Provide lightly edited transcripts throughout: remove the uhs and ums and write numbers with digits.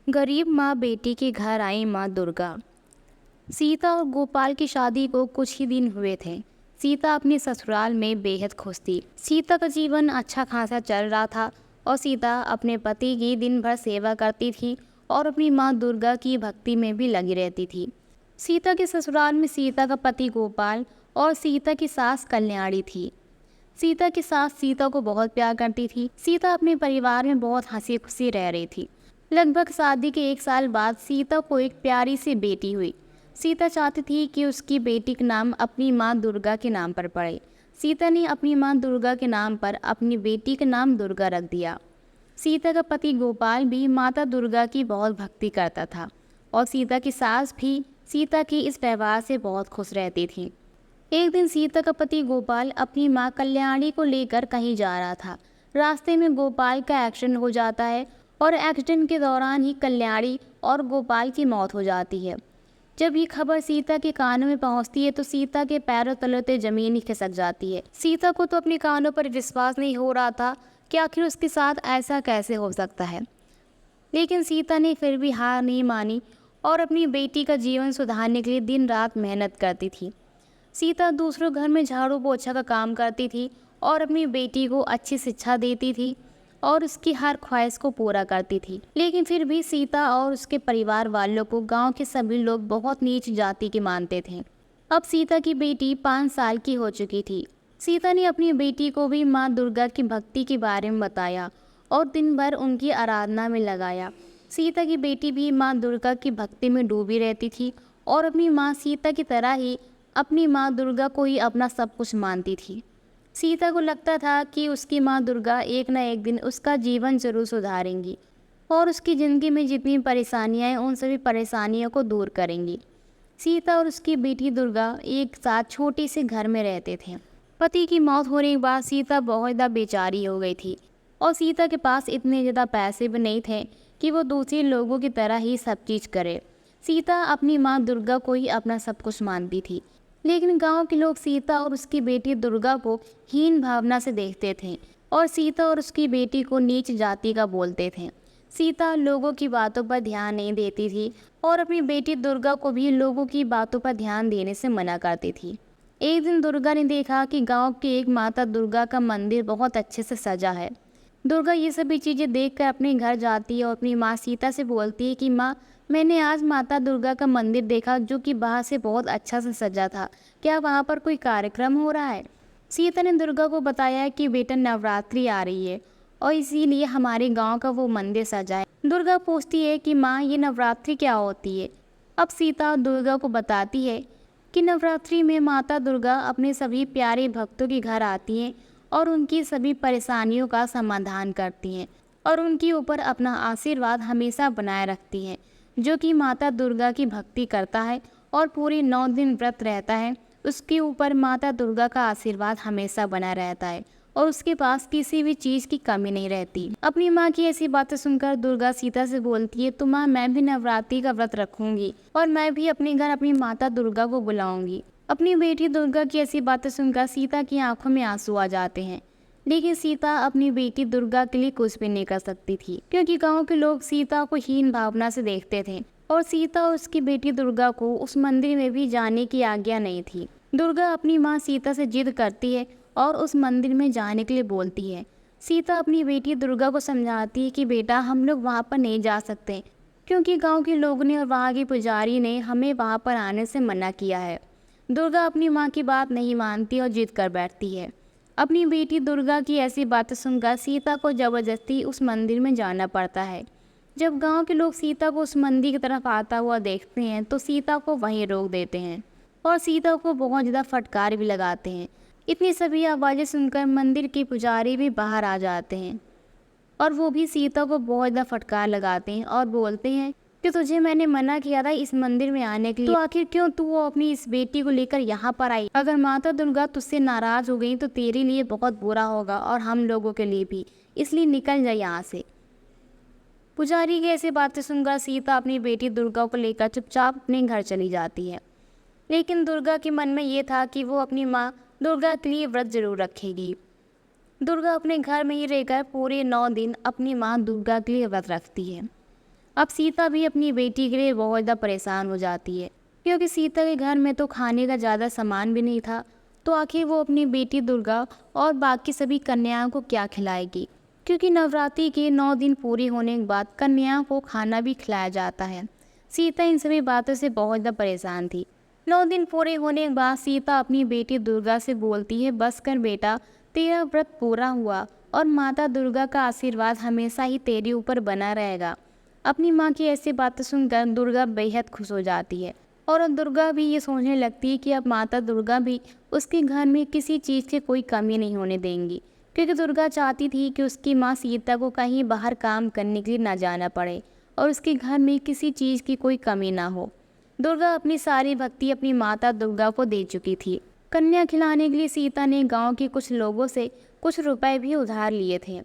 गरीब माँ बेटी के घर आई माँ दुर्गा। सीता और गोपाल की शादी को कुछ ही दिन हुए थे। सीता अपने ससुराल में बेहद खुश थी। सीता का जीवन अच्छा खासा चल रहा था और सीता अपने पति की दिन भर सेवा करती थी और अपनी माँ दुर्गा की भक्ति में भी लगी रहती थी। सीता के ससुराल में सीता का पति गोपाल और सीता की सास कल्याणी थी। सीता की सास सीता को बहुत प्यार करती थी। सीता अपने परिवार में बहुत हंसी खुशी रह रही थी। लगभग शादी के 1 साल बाद सीता को एक प्यारी सी बेटी हुई। सीता चाहती थी कि उसकी बेटी का नाम अपनी माँ दुर्गा के नाम पर पड़े। सीता ने अपनी माँ दुर्गा के नाम पर अपनी बेटी का नाम दुर्गा रख दिया। सीता का पति गोपाल भी माता दुर्गा की बहुत भक्ति करता था और सीता की सास भी सीता की इस व्यवहार से बहुत खुश रहती थी। एक दिन सीता का पति गोपाल अपनी माँ कल्याणी को लेकर कहीं जा रहा था। रास्ते में गोपाल का एक्सीडेंट हो जाता है और एक्सीडेंट के दौरान ही कल्याणी और गोपाल की मौत हो जाती है। जब ये खबर सीता के कानों में पहुंचती है तो सीता के पैरों तले से जमीन ही खिसक जाती है। सीता को तो अपने कानों पर विश्वास नहीं हो रहा था कि आखिर उसके साथ ऐसा कैसे हो सकता है। लेकिन सीता ने फिर भी हार नहीं मानी और अपनी बेटी का जीवन सुधारने के लिए दिन रात मेहनत करती थी। सीता दूसरों घर में झाड़ू पोछा का काम करती थी और अपनी बेटी को अच्छी शिक्षा देती थी और उसकी हर ख्वाहिश को पूरा करती थी। लेकिन फिर भी सीता और उसके परिवार वालों को गांव के सभी लोग बहुत नीच जाति के मानते थे। अब सीता की बेटी 5 साल की हो चुकी थी। सीता ने अपनी बेटी को भी माँ दुर्गा की भक्ति के बारे में बताया और दिन भर उनकी आराधना में लगाया। सीता की बेटी भी माँ दुर्गा की भक्ति में डूबी रहती थी और अपनी माँ सीता की तरह ही अपनी माँ दुर्गा को ही अपना सब कुछ मानती थी। सीता को लगता था कि उसकी माँ दुर्गा एक न एक दिन उसका जीवन जरूर सुधारेंगी और उसकी ज़िंदगी में जितनी परेशानियाँ हैं उन सभी परेशानियों को दूर करेंगी। सीता और उसकी बेटी दुर्गा एक साथ छोटे से घर में रहते थे। पति की मौत होने के बाद सीता बहुत ज़्यादा बेचारी हो गई थी और सीता के पास इतने ज़्यादा पैसे भी नहीं थे कि वो दूसरे लोगों की तरह ही सब चीज़ करे। सीता अपनी माँ दुर्गा को ही अपना सब कुछ मानती थी। लेकिन गांव के लोग सीता और उसकी बेटी दुर्गा को हीन भावना से देखते थे और सीता और उसकी बेटी को नीच जाति का बोलते थे। सीता लोगों की बातों पर ध्यान नहीं देती थी और अपनी बेटी दुर्गा को भी लोगों की बातों पर ध्यान देने से मना करती थी। एक दिन दुर्गा ने देखा कि गांव के एक माता दुर्गा का मंदिर बहुत अच्छे से सजा है। दुर्गा ये सभी चीज़ें देखकर अपने घर जाती है और अपनी माँ सीता से बोलती है कि माँ, मैंने आज माता दुर्गा का मंदिर देखा जो कि बाहर से बहुत अच्छा से सजा था। क्या वहाँ पर कोई कार्यक्रम हो रहा है? सीता ने दुर्गा को बताया कि बेटा नवरात्रि आ रही है और इसीलिए हमारे गांव का वो मंदिर सजा है। दुर्गा पूछती है कि माँ, ये नवरात्रि क्या होती है? अब सीता दुर्गा को बताती है कि नवरात्रि में माता दुर्गा अपने सभी प्यारे भक्तों के घर आती हैं और उनकी सभी परेशानियों का समाधान करती हैं और उनके ऊपर अपना आशीर्वाद हमेशा बनाए रखती हैं। जो कि माता दुर्गा की भक्ति करता है और पूरे 9 दिन व्रत रहता है, उसके ऊपर माता दुर्गा का आशीर्वाद हमेशा बना रहता है और उसके पास किसी भी चीज़ की कमी नहीं रहती। अपनी माँ की ऐसी बातें सुनकर दुर्गा सीता से बोलती है, तो माँ, मैं भी नवरात्रि का व्रत रखूंगी और मैं भी अपने घर अपनी माता दुर्गा को बुलाऊंगी। अपनी बेटी दुर्गा की ऐसी बातें सुनकर सीता की आंखों में आंसू आ जाते हैं। लेकिन सीता अपनी बेटी दुर्गा के लिए कुछ भी नहीं कर सकती थी क्योंकि गांव के लोग सीता को हीन भावना से देखते थे और सीता और उसकी बेटी दुर्गा को उस मंदिर में भी जाने की आज्ञा नहीं थी। दुर्गा अपनी माँ सीता से जिद करती है और उस मंदिर में जाने के लिए बोलती है। सीता अपनी बेटी दुर्गा को समझाती है कि बेटा, हम लोग वहाँ पर नहीं जा सकते क्योंकि गाँव के लोगों ने और वहाँ के पुजारी ने हमें वहाँ पर आने से मना किया है। दुर्गा अपनी माँ की बात नहीं मानती और जिद कर बैठती है। अपनी बेटी दुर्गा की ऐसी बातें सुनकर सीता को ज़बरदस्ती उस मंदिर में जाना पड़ता है। जब गांव के लोग सीता को उस मंदिर की तरफ आता हुआ देखते हैं तो सीता को वहीं रोक देते हैं और सीता को बहुत ज़्यादा फटकार भी लगाते हैं। इतनी सभी आवाज़ें सुनकर मंदिर के पुजारी भी बाहर आ जाते हैं और वो भी सीता को बहुत ज़्यादा फटकार लगाते हैं और बोलते हैं कि तुझे मैंने मना किया था इस मंदिर में आने के लिए, तो आखिर क्यों तू वो अपनी इस बेटी को लेकर यहाँ पर आई? अगर माता दुर्गा तुझसे नाराज हो गई तो तेरे लिए बहुत बुरा होगा और हम लोगों के लिए भी, इसलिए निकल जा यहाँ से। पुजारी की ऐसी बातें सुनकर सीता अपनी बेटी दुर्गा को लेकर चुपचाप अपने घर चली जाती है। लेकिन दुर्गा के मन में ये था कि वो अपनी माँ दुर्गा के लिए व्रत जरूर रखेगी। दुर्गा अपने घर में ही रहकर पूरे 9 दिन अपनी माँ दुर्गा के लिए व्रत रखती है। अब सीता भी अपनी बेटी के लिए बहुत ज़्यादा परेशान हो जाती है, क्योंकि सीता के घर में तो खाने का ज़्यादा सामान भी नहीं था। तो आखिर वो अपनी बेटी दुर्गा और बाकी सभी कन्याओं को क्या खिलाएगी, क्योंकि नवरात्रि के 9 दिन पूरे होने के बाद कन्याओं को खाना भी खिलाया जाता है। सीता इन सभी बातों से बहुत ज़्यादा परेशान थी। 9 दिन पूरे होने के बाद सीता अपनी बेटी दुर्गा से बोलती है, बस कर बेटा, तेरा व्रत पूरा हुआ और माता दुर्गा का आशीर्वाद हमेशा ही तेरे ऊपर बना रहेगा। अपनी माँ की ऐसी बातें सुनकर दुर्गा बेहद खुश हो जाती है और दुर्गा भी ये सोचने लगती है कि अब माता दुर्गा भी उसके घर में किसी चीज़ की कोई कमी नहीं होने देंगी, क्योंकि दुर्गा चाहती थी कि उसकी माँ सीता को कहीं बाहर काम करने के लिए ना जाना पड़े और उसके घर में किसी चीज़ की कोई कमी ना हो। दुर्गा अपनी सारी भक्ति अपनी माता दुर्गा को दे चुकी थी। कन्या खिलाने के लिए सीता ने गांव के कुछ लोगों से कुछ रुपए भी उधार लिए थे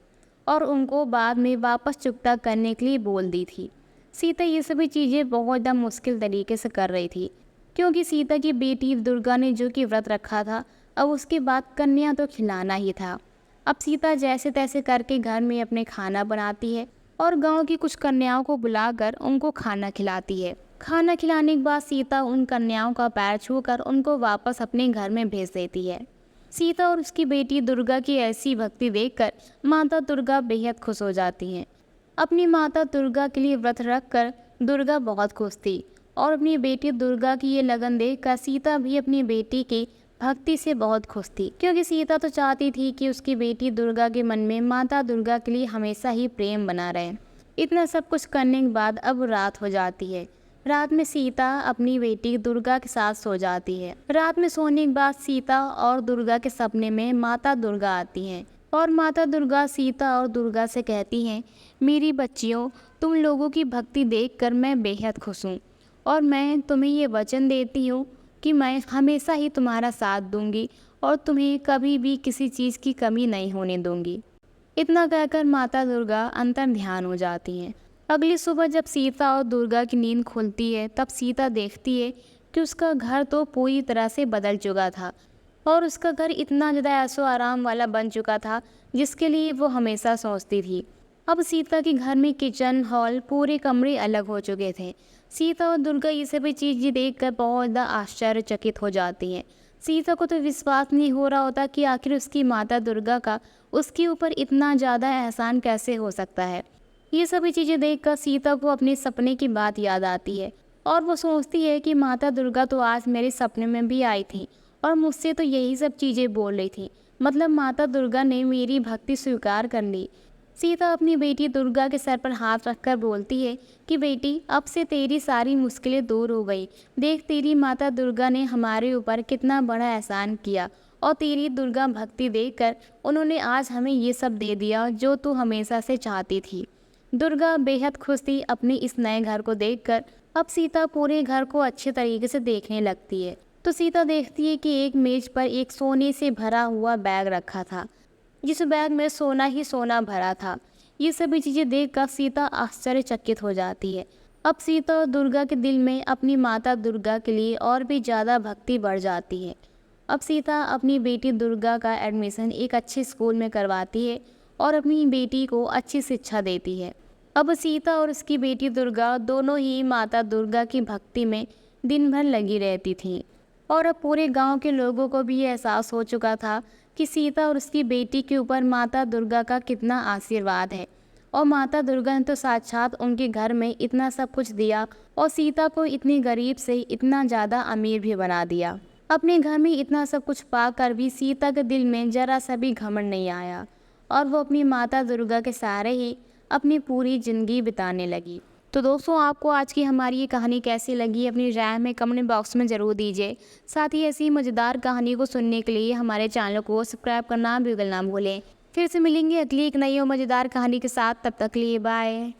और उनको बाद में वापस चुकता करने के लिए बोल दी थी। सीता ये सभी चीज़ें बहुत ज़्यादा मुश्किल तरीके से कर रही थी, क्योंकि सीता की बेटी दुर्गा ने जो कि व्रत रखा था, अब उसके बाद कन्या तो खिलाना ही था। अब सीता जैसे तैसे करके घर में अपने खाना बनाती है और गांव की कुछ कन्याओं को बुलाकर उनको खाना खिलाती है। खाना खिलाने के बाद सीता उन कन्याओं का पैर छूकर उनको वापस अपने घर में भेज देती है। सीता और उसकी बेटी दुर्गा की ऐसी भक्ति देखकर माता दुर्गा बेहद खुश हो जाती हैं। अपनी माता दुर्गा के लिए व्रत रखकर दुर्गा बहुत खुश थी और अपनी बेटी दुर्गा की ये लगन देखकर सीता भी अपनी बेटी की भक्ति से बहुत खुश थी, क्योंकि सीता तो चाहती थी कि उसकी बेटी दुर्गा के मन में माता दुर्गा के लिए हमेशा ही प्रेम बना रहे। इतना सब कुछ करने के बाद अब रात हो जाती है। रात में सीता अपनी बेटी दुर्गा के साथ सो जाती है। रात में सोने के बाद सीता और दुर्गा के सपने में माता दुर्गा आती हैं और माता दुर्गा सीता और दुर्गा से कहती हैं, मेरी बच्चियों, तुम लोगों की भक्ति देखकर मैं बेहद खुश हूँ और मैं तुम्हें ये वचन देती हूँ कि मैं हमेशा ही तुम्हारा साथ दूंगी और तुम्हें कभी भी किसी चीज़ की कमी नहीं होने दूंगी। इतना कहकर माता दुर्गा अंतर ध्यान हो जाती हैं। अगली सुबह जब सीता और दुर्गा की नींद खुलती है, तब सीता देखती है कि उसका घर तो पूरी तरह से बदल चुका था और उसका घर इतना ज़्यादा ऐशो आराम वाला बन चुका था जिसके लिए वो हमेशा सोचती थी। अब सीता के घर में किचन, हॉल, पूरे कमरे अलग हो चुके थे। सीता और दुर्गा ये सभी चीज़ें देखकर बहुत ज़्यादा आश्चर्यचकित हो जाती हैं। सीता को तो विश्वास नहीं हो रहा होता कि आखिर उसकी माता दुर्गा का उसके ऊपर इतना ज़्यादा एहसान कैसे हो सकता है। ये सभी चीज़ें देखकर सीता को अपने सपने की बात याद आती है और वो सोचती है कि माता दुर्गा तो आज मेरे सपने में भी आई थी और मुझसे तो यही सब चीज़ें बोल रही थी, मतलब माता दुर्गा ने मेरी भक्ति स्वीकार कर ली। सीता अपनी बेटी दुर्गा के सर पर हाथ रखकर बोलती है कि बेटी, अब से तेरी सारी मुश्किलें दूर हो गई। देख, तेरी माता दुर्गा ने हमारे ऊपर कितना बड़ा एहसान किया और तेरी दुर्गा भक्ति देखकर उन्होंने आज हमें ये सब दे दिया जो तू हमेशा से चाहती थी। दुर्गा बेहद खुश थी अपने इस नए घर को देखकर। अब सीता पूरे घर को अच्छे तरीके से देखने लगती है तो सीता देखती है कि एक मेज पर एक सोने से भरा हुआ बैग रखा था, जिस बैग में सोना ही सोना भरा था। ये सभी चीज़ें देखकर सीता आश्चर्यचकित हो जाती है। अब सीता और दुर्गा के दिल में अपनी माता दुर्गा के लिए और भी ज़्यादा भक्ति बढ़ जाती है। अब सीता अपनी बेटी दुर्गा का एडमिशन एक अच्छे स्कूल में करवाती है और अपनी बेटी को अच्छी शिक्षा देती है। अब सीता और उसकी बेटी दुर्गा दोनों ही माता दुर्गा की भक्ति में दिन भर लगी रहती थीं और अब पूरे गांव के लोगों को भी ये एहसास हो चुका था कि सीता और उसकी बेटी के ऊपर माता दुर्गा का कितना आशीर्वाद है और माता दुर्गा ने तो साक्षात उनके घर में इतना सब कुछ दिया और सीता को इतनी गरीब से इतना ज़्यादा अमीर भी बना दिया। अपने घर में इतना सब कुछ पाकर भी सीता के दिल में जरा सा भी घमंड नहीं आया और वो अपनी माता दुर्गा के सहारे ही अपनी पूरी ज़िंदगी बिताने लगी। तो दोस्तों, आपको आज की हमारी ये कहानी कैसी लगी अपनी राय में कमेंट बॉक्स में ज़रूर दीजिए। साथ ही ऐसी मज़ेदार कहानी को सुनने के लिए हमारे चैनल को सब्सक्राइब करना बिल्कुल ना भूलें। फिर से मिलेंगे अगली एक नई और मज़ेदार कहानी के साथ, तब तक के लिए बाय।